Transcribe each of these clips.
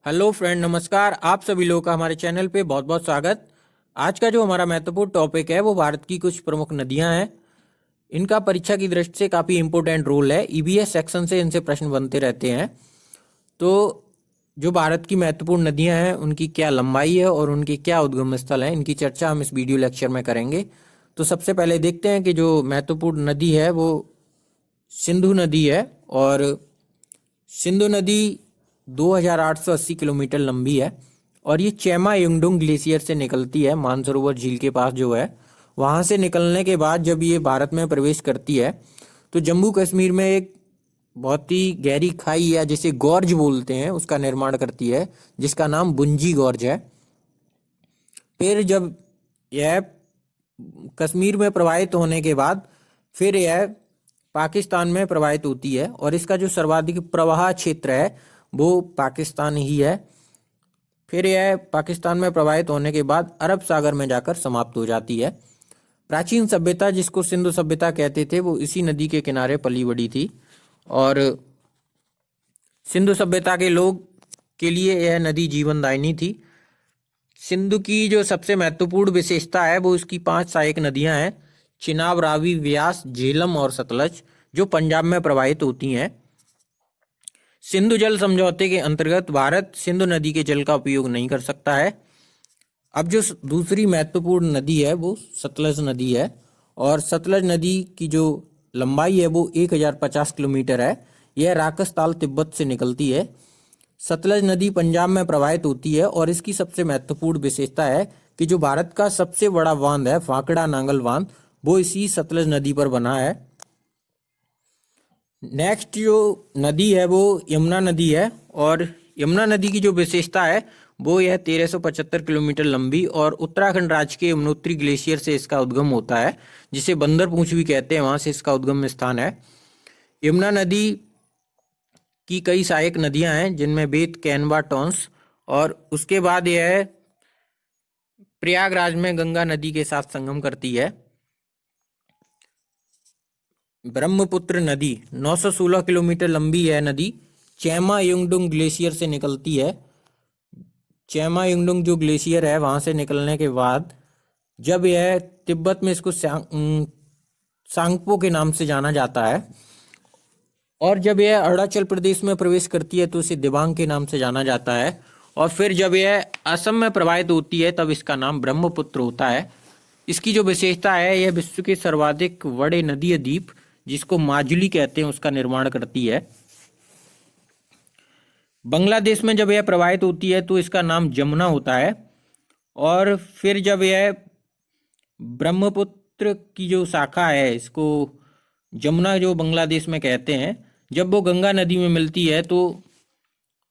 Hello friend, नमस्कार। आप सभी लोगों का हमारे चैनल पे बहुत बहुत स्वागत। आज का जो हमारा महत्वपूर्ण टॉपिक है वो भारत की कुछ प्रमुख नदियां हैं। इनका परीक्षा की दृष्टि से काफ़ी इंपॉर्टेंट रोल है। ईबीएस सेक्शन से इनसे प्रश्न बनते रहते हैं। तो जो भारत की महत्वपूर्ण नदियां हैं उनकी क्या लंबाई है और उनके क्या उद्गम स्थल हैं, इनकी चर्चा हम इस वीडियो लेक्चर में करेंगे। तो सबसे पहले देखते हैं कि जो महत्वपूर्ण नदी है वो सिंधु नदी है। और सिंधु नदी 2880 किलोमीटर लंबी है और ये चेमा युंगडुंग ग्लेशियर से निकलती है। मानसरोवर झील के पास जो है वहाँ से निकलने के बाद जब ये भारत में प्रवेश करती है तो जम्मू कश्मीर में एक बहुत ही गहरी खाई या जिसे गॉर्ज बोलते हैं उसका निर्माण करती है, जिसका नाम बुंजी गॉर्ज है। फिर जब यह कश्मीर में प्रवाहित होने के बाद फिर यह पाकिस्तान में प्रवाहित होती है और इसका जो सर्वाधिक प्रवाह क्षेत्र है वो पाकिस्तान ही है। फिर यह पाकिस्तान में प्रवाहित होने के बाद अरब सागर में जाकर समाप्त हो जाती है। प्राचीन सभ्यता जिसको सिंधु सभ्यता कहते थे वो इसी नदी के किनारे पली बड़ी थी और सिंधु सभ्यता के लोग के लिए यह नदी जीवनदायिनी थी। सिंधु की जो सबसे महत्वपूर्ण विशेषता है वो इसकी 5 सहायक नदियां हैं, चिनाब, रावी, व्यास, झेलम और सतलज, जो पंजाब में प्रवाहित होती हैं। सिंधु जल समझौते के अंतर्गत भारत सिंधु नदी के जल का उपयोग नहीं कर सकता है। अब जो दूसरी महत्वपूर्ण नदी है वो सतलज नदी है और सतलज नदी की जो लंबाई है वो 1050 किलोमीटर है। यह राकसताल तिब्बत से निकलती है। सतलज नदी पंजाब में प्रवाहित होती है और इसकी सबसे महत्वपूर्ण विशेषता है कि जो भारत का सबसे बड़ा बांध है फाकड़ा नांगल बांध वो इसी सतलज नदी पर बना है। नेक्स्ट जो नदी है वो यमुना नदी है और यमुना नदी की जो विशेषता है वो यह 1375 किलोमीटर लंबी और उत्तराखंड राज्य के यमुनोत्री ग्लेशियर से इसका उद्गम होता है, जिसे बंदर पूंछ भी कहते हैं, वहां से इसका उद्गम स्थान है। यमुना नदी की कई सहायक नदियां हैं जिनमें बेत, कैनवा, टोंस और उसके बाद यह प्रयागराज में गंगा नदी के साथ संगम करती है। ब्रह्मपुत्र नदी 916 किलोमीटर लंबी है नदी, चेमा युंगडुंग ग्लेशियर से निकलती है। चेमा युंगडुंग जो ग्लेशियर है वहां से निकलने के बाद जब यह तिब्बत में इसको सांगपो के नाम से जाना जाता है और जब यह अरुणाचल प्रदेश में प्रवेश करती है तो इसे दिबांग के नाम से जाना जाता है और फिर जब यह असम में प्रवाहित होती है तब इसका नाम ब्रह्मपुत्र होता है। इसकी जो विशेषता है यह विश्व के सर्वाधिक बड़े नदीय द्वीप जिसको माजुली कहते हैं उसका निर्माण करती है। बांग्लादेश में जब यह प्रवाहित होती है तो इसका नाम जमुना होता है और फिर जब यह ब्रह्मपुत्र की जो शाखा है इसको जमुना जो बांग्लादेश में कहते हैं, जब वो गंगा नदी में मिलती है तो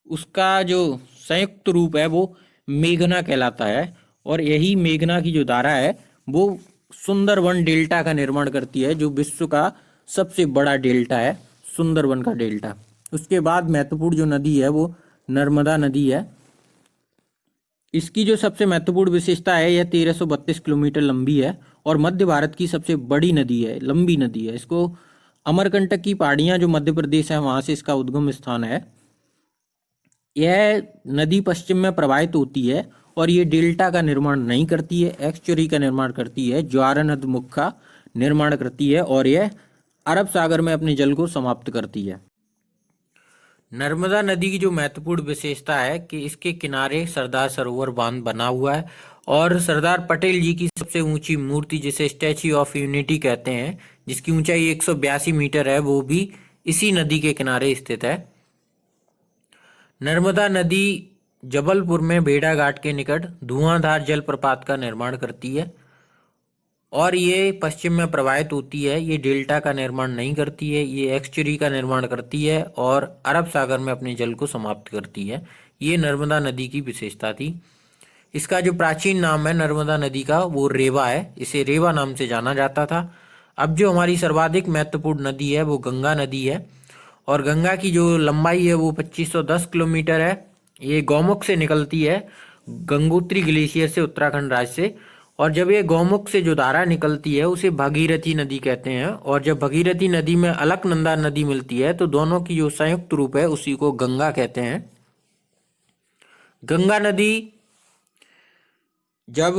उसका जो संयुक्त रूप है वो मेघना कहलाता है और यही मेघना की जो धारा है वो सुंदरवन डेल्टा का निर्माण करती है, जो विश्व का सबसे बड़ा डेल्टा है, सुंदरवन का डेल्टा। उसके बाद महत्वपूर्ण जो नदी है वो नर्मदा नदी है। इसकी जो सबसे महत्वपूर्ण विशेषता है यह 1332 किलोमीटर लंबी है और मध्य भारत की सबसे बड़ी नदी है, लंबी नदी है। इसको अमरकंटक की पहाड़ियां जो मध्य प्रदेश है वहां से इसका उद्गम स्थान है। यह नदी पश्चिम में प्रवाहित होती है और ये डेल्टा का निर्माण नहीं करती है, एक्चुरी का निर्माण करती है, ज्वारनदमुख का निर्माण करती है और यह अरब सागर में अपने जल को समाप्त करती है। नर्मदा नदी की जो महत्वपूर्ण विशेषता है कि इसके किनारे सरदार सरोवर बांध बना हुआ है और सरदार पटेल जी की सबसे ऊंची मूर्ति जिसे स्टैच्यू ऑफ यूनिटी कहते हैं, जिसकी ऊंचाई 182 मीटर है, वो भी इसी नदी के किनारे स्थित है। नर्मदा नदी जबलपुर में भेड़ाघाट के निकट धुआंधार जलप्रपात का निर्माण करती है और ये पश्चिम में प्रवाहित होती है। ये डेल्टा का निर्माण नहीं करती है, ये एक्सचुरी का निर्माण करती है और अरब सागर में अपने जल को समाप्त करती है। ये नर्मदा नदी की विशेषता थी। इसका जो प्राचीन नाम है नर्मदा नदी का वो रेवा है, इसे रेवा नाम से जाना जाता था। अब जो हमारी सर्वाधिक महत्वपूर्ण नदी है वो गंगा नदी है और गंगा की जो लंबाई है वो 2510 किलोमीटर है। ये गौमुख से निकलती है, गंगोत्री ग्लेशियर से, उत्तराखंड राज्य से। और जब ये गौमुख से जो धारा निकलती है उसे भागीरथी नदी कहते हैं और जब भागीरथी नदी में अलकनंदा नदी मिलती है तो दोनों की जो संयुक्त रूप है उसी को गंगा कहते हैं। गंगा नदी जब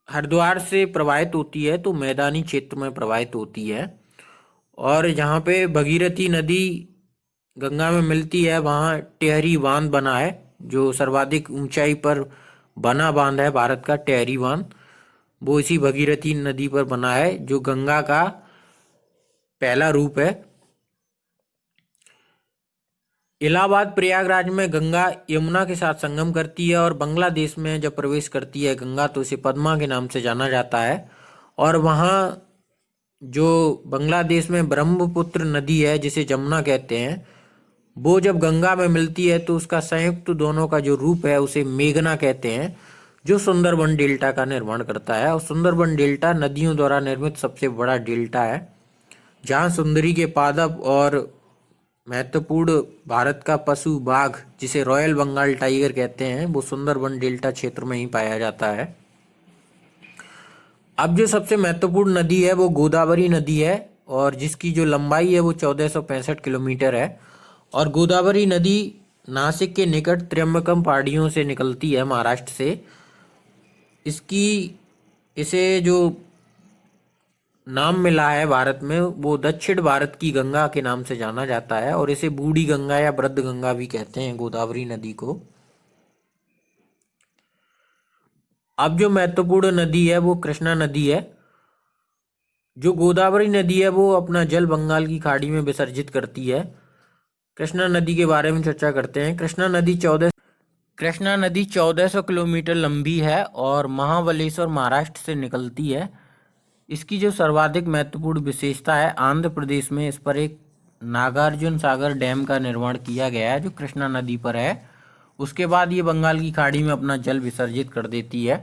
हरिद्वार से प्रवाहित होती है तो मैदानी क्षेत्र में प्रवाहित होती है, और जहाँ पे भगीरथी नदी गंगा में मिलती है वहाँ टेहरी बांध बना है, जो सर्वाधिक ऊंचाई पर बना बांध है भारत का टेहरी बांध, वो इसी भगीरथी नदी पर बना है, जो गंगा का पहला रूप है। इलाहाबाद प्रयागराज में गंगा यमुना के साथ संगम करती है, और बांग्लादेश में जब प्रवेश करती है गंगा तो इसे पद्मा के नाम से जाना जाता है। और वहाँ जो बांग्लादेश में ब्रह्मपुत्र नदी है जिसे जमुना कहते हैं, वो जब गंगा में मिलती है तो उसका संयुक्त दोनों का जो रूप है उसे मेघना कहते हैं, जो सुंदरबन डेल्टा का निर्माण करता है। और सुंदरबन डेल्टा नदियों द्वारा निर्मित सबसे बड़ा डेल्टा है, जहाँ सुंदरी के पादप और महत्वपूर्ण भारत का पशु बाघ जिसे रॉयल बंगाल टाइगर कहते हैं वो सुंदरबन डेल्टा क्षेत्र में ही पाया जाता है। अब जो सबसे महत्वपूर्ण नदी है वो गोदावरी नदी है, और जिसकी जो लंबाई है वो 1465 किलोमीटर है। और गोदावरी नदी नासिक के निकट त्र्यंबकम पहाड़ियों से निकलती है, महाराष्ट्र से। इसे जो नाम मिला है भारत में वो दक्षिण भारत की गंगा के नाम से जाना जाता है, और इसे बूढ़ी गंगा या वृद्ध गंगा भी कहते हैं गोदावरी नदी को। अब जो महत्वपूर्ण नदी है वो कृष्णा नदी है। जो गोदावरी नदी है वो अपना जल बंगाल की खाड़ी में विसर्जित करती है। कृष्णा नदी के बारे में चर्चा करते हैं। कृष्णा नदी 1400 किलोमीटर लंबी है और महाबलेश्वर महाराष्ट्र से निकलती है। इसकी जो सर्वाधिक महत्वपूर्ण विशेषता है, आंध्र प्रदेश में इस पर एक नागार्जुन सागर डैम का निर्माण किया गया है जो कृष्णा नदी पर है। उसके बाद ये बंगाल की खाड़ी में अपना जल विसर्जित कर देती है।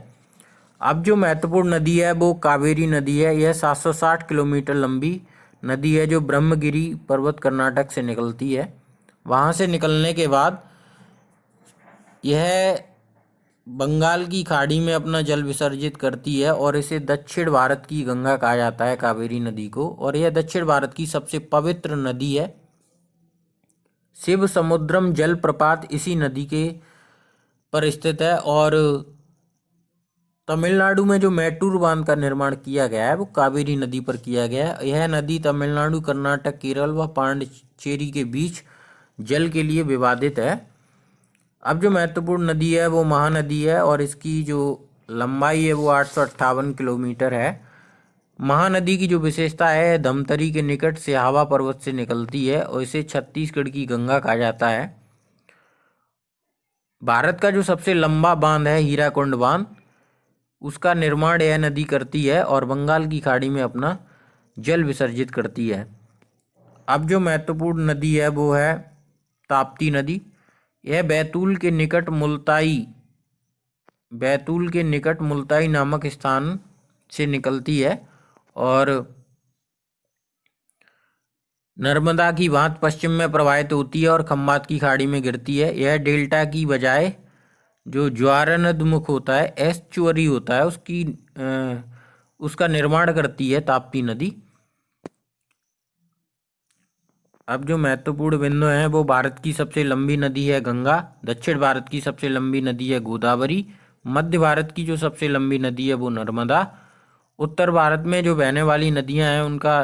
अब जो महत्वपूर्ण नदी है वो कावेरी नदी है। यह 760 किलोमीटर लंबी नदी है जो ब्रह्मगिरी पर्वत कर्नाटक से निकलती है। वहाँ से निकलने के बाद यह बंगाल की खाड़ी में अपना जल विसर्जित करती है, और इसे दक्षिण भारत की गंगा कहा जाता है, कावेरी नदी को। और यह दक्षिण भारत की सबसे पवित्र नदी है। शिव समुद्रम जल प्रपात इसी नदी के पर स्थित है। और तमिलनाडु में जो मैटूर बांध का निर्माण किया गया है वो कावेरी नदी पर किया गया है। यह नदी तमिलनाडु, कर्नाटक, केरल व पांडिचेरी के बीच जल के लिए विवादित है। अब जो महत्वपूर्ण नदी है वो महानदी है, और इसकी जो लंबाई है वो 858 किलोमीटर है। महानदी की जो विशेषता है, धमतरी के निकट सिहावा पर्वत से निकलती है, और इसे छत्तीसगढ़ की गंगा कहा जाता है। भारत का जो सबसे लंबा बांध है हीराकुंड बांध, उसका निर्माण यह नदी करती है और बंगाल की खाड़ी में अपना जल विसर्जित करती है। अब जो महत्वपूर्ण नदी है वो है ताप्ती नदी। यह बैतूल के निकट मुल्ताई नामक स्थान से निकलती है, और नर्मदा की भांति पश्चिम में प्रवाहित होती है और खंबात की खाड़ी में गिरती है। यह डेल्टा की बजाय जो ज्वारनदमुख होता है, एस्चुअरी होता है, उसका निर्माण करती है ताप्ती नदी। अब जो महत्वपूर्ण बिंदु हैं वो भारत की सबसे लंबी नदी है गंगा, दक्षिण भारत की सबसे लंबी नदी है गोदावरी, मध्य भारत की जो सबसे लंबी नदी है वो नर्मदा, उत्तर भारत में जो बहने वाली नदियां हैं उनका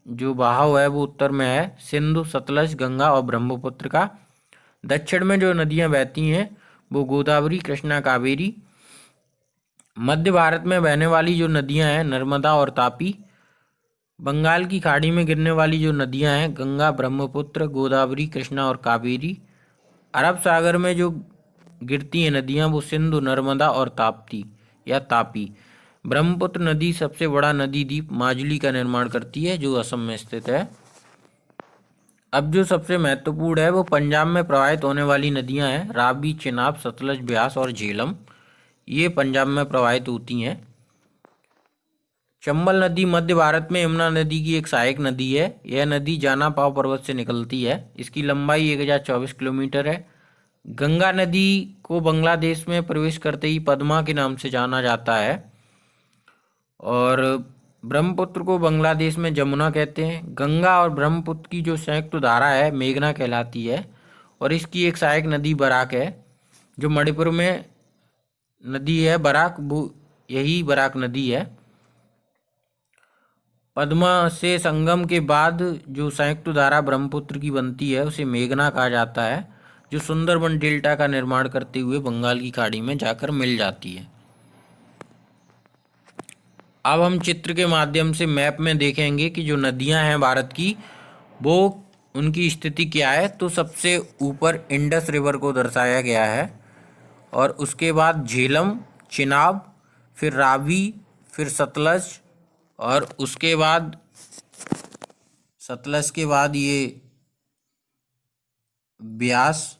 जो बहाव है वो उत्तर में है सिंधु, सतलज, गंगा और ब्रह्मपुत्र का। दक्षिण में जो नदियां बहती हैं वो गोदावरी, कृष्णा, कावेरी। मध्य भारत में बहने वाली जो नदियां हैं नर्मदा और तापी। बंगाल की खाड़ी में गिरने वाली जो नदियां हैं गंगा, ब्रह्मपुत्र, गोदावरी, कृष्णा और कावेरी। अरब सागर में जो गिरती हैं नदियां वो सिंधु, नर्मदा और ताप्ती या तापी। ब्रह्मपुत्र नदी सबसे बड़ा नदी द्वीप माजुली का निर्माण करती है जो असम में स्थित है। अब जो सबसे महत्वपूर्ण है वो पंजाब में प्रवाहित होने वाली नदियां हैं रावी, चिनाब, सतलज, ब्यास और झेलम। ये पंजाब में प्रवाहित होती हैं। चंबल नदी मध्य भारत में यमुना नदी की एक सहायक नदी है। यह नदी जानापाव पर्वत से निकलती है। इसकी लंबाई 1024 किलोमीटर है। गंगा नदी को बांग्लादेश में प्रवेश करते ही पद्मा के नाम से जाना जाता है, और ब्रह्मपुत्र को बांग्लादेश में जमुना कहते हैं। गंगा और ब्रह्मपुत्र की जो संयुक्त धारा है मेघना कहलाती है, और इसकी एक सहायक नदी बराक है जो मणिपुर में नदी है बराक, वो यही बराक नदी है। पद्मा से संगम के बाद जो संयुक्त धारा ब्रह्मपुत्र की बनती है उसे मेघना कहा जाता है, जो सुंदरबन डेल्टा का निर्माण करते हुए बंगाल की खाड़ी में जाकर मिल जाती है। अब हम चित्र के माध्यम से मैप में देखेंगे कि जो नदियां हैं भारत की, वो उनकी स्थिति क्या है। तो सबसे ऊपर इंडस रिवर को दर्शाया गया है, और उसके बाद झेलम, चिनाब, फिर रावी, फिर सतलज, और उसके बाद सतलज के बाद ये ब्यास,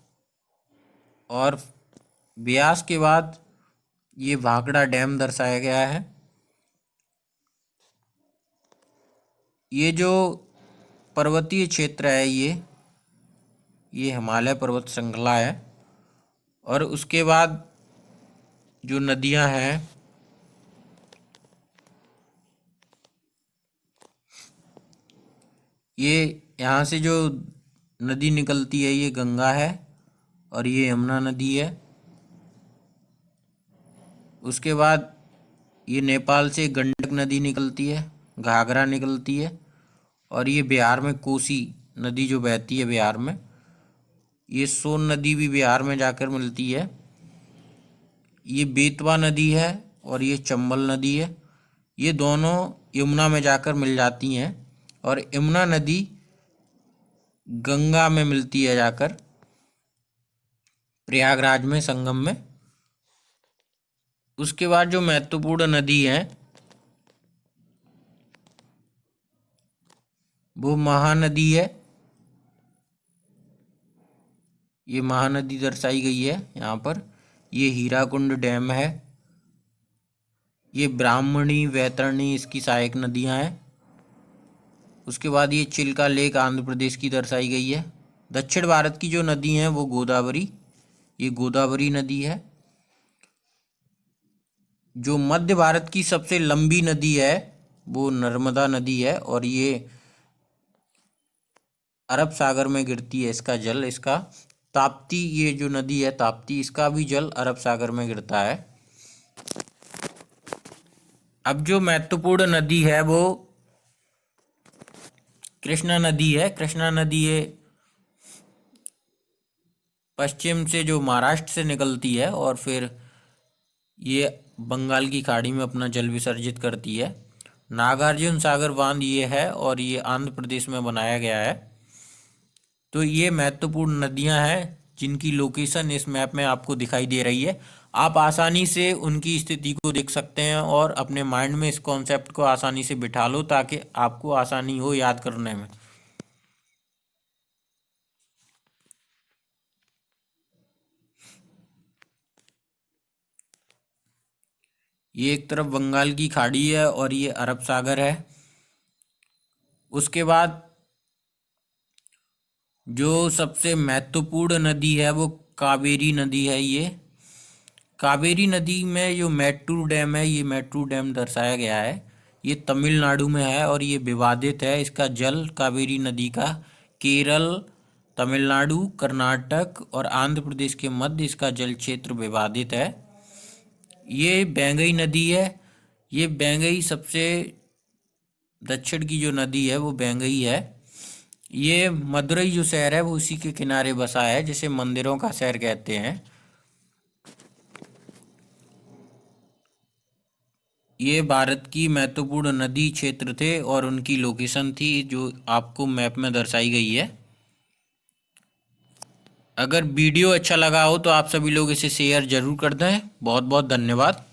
और ब्यास के बाद ये भाखड़ा डैम दर्शाया गया है। ये जो पर्वतीय क्षेत्र है ये हिमालय पर्वत श्रृंखला है। और उसके बाद जो नदियां हैं, ये यहाँ से जो नदी निकलती है ये गंगा है, और ये यमुना नदी है। उसके बाद ये नेपाल से गंडक नदी निकलती है, घाघरा निकलती है, और ये बिहार में कोसी नदी जो बहती है बिहार में, ये सोन नदी भी बिहार में जाकर मिलती है। ये बेतवा नदी है और ये चंबल नदी है, ये दोनों यमुना में जाकर मिल जाती हैं, और यमुना नदी गंगा में मिलती है जाकर प्रयागराज में संगम में। उसके बाद जो महत्वपूर्ण नदी है वो महानदी है। ये महानदी दर्शाई गई है यहाँ पर। ये हीराकुंड डैम है, ये ब्राह्मणी, वैतरणी इसकी सहायक नदियाँ हैं। उसके बाद ये चिल्का लेक आंध्र प्रदेश की दर्शाई गई है। दक्षिण भारत की जो नदी हैं वो गोदावरी, ये गोदावरी नदी है। जो मध्य भारत की सबसे लंबी नदी है वो नर्मदा नदी है, और ये अरब सागर में गिरती है इसका जल। इसका ताप्ती, ये जो नदी है ताप्ती, इसका भी जल अरब सागर में गिरता है। अब जो महत्वपूर्ण नदी है वो कृष्णा नदी है। कृष्णा नदी ये पश्चिम से जो महाराष्ट्र से निकलती है और फिर ये बंगाल की खाड़ी में अपना जल विसर्जित करती है। नागार्जुन सागर बांध ये है, और ये आंध्र प्रदेश में बनाया गया है। तो ये महत्वपूर्ण नदियां हैं जिनकी लोकेशन इस मैप में आपको दिखाई दे रही है। आप आसानी से उनकी स्थिति को देख सकते हैं और अपने माइंड में इस कॉन्सेप्ट को आसानी से बिठा लो, ताकि आपको आसानी हो याद करने में। ये एक तरफ बंगाल की खाड़ी है और ये अरब सागर है। उसके बाद जो सबसे महत्वपूर्ण नदी है वो कावेरी नदी है। ये कावेरी नदी में जो मैट्टूर डैम है, ये मैट्टूर डैम दर्शाया गया है। ये तमिलनाडु में है और ये विवादित है। इसका जल कावेरी नदी का केरल, तमिलनाडु, कर्नाटक और आंध्र प्रदेश के मध्य इसका जल क्षेत्र विवादित है। ये बैंगई नदी है। ये बैंगई सबसे दक्षिण की जो नदी है वो बैंगई है। ये मदुरई जो शहर है वो उसी के किनारे बसा है, जिसे मंदिरों का शहर कहते हैं। ये भारत की महत्वपूर्ण नदी क्षेत्र थे और उनकी लोकेशन थी जो आपको मैप में दर्शाई गई है। अगर वीडियो अच्छा लगा हो तो आप सभी लोग इसे शेयर जरूर कर दें। बहुत बहुत धन्यवाद।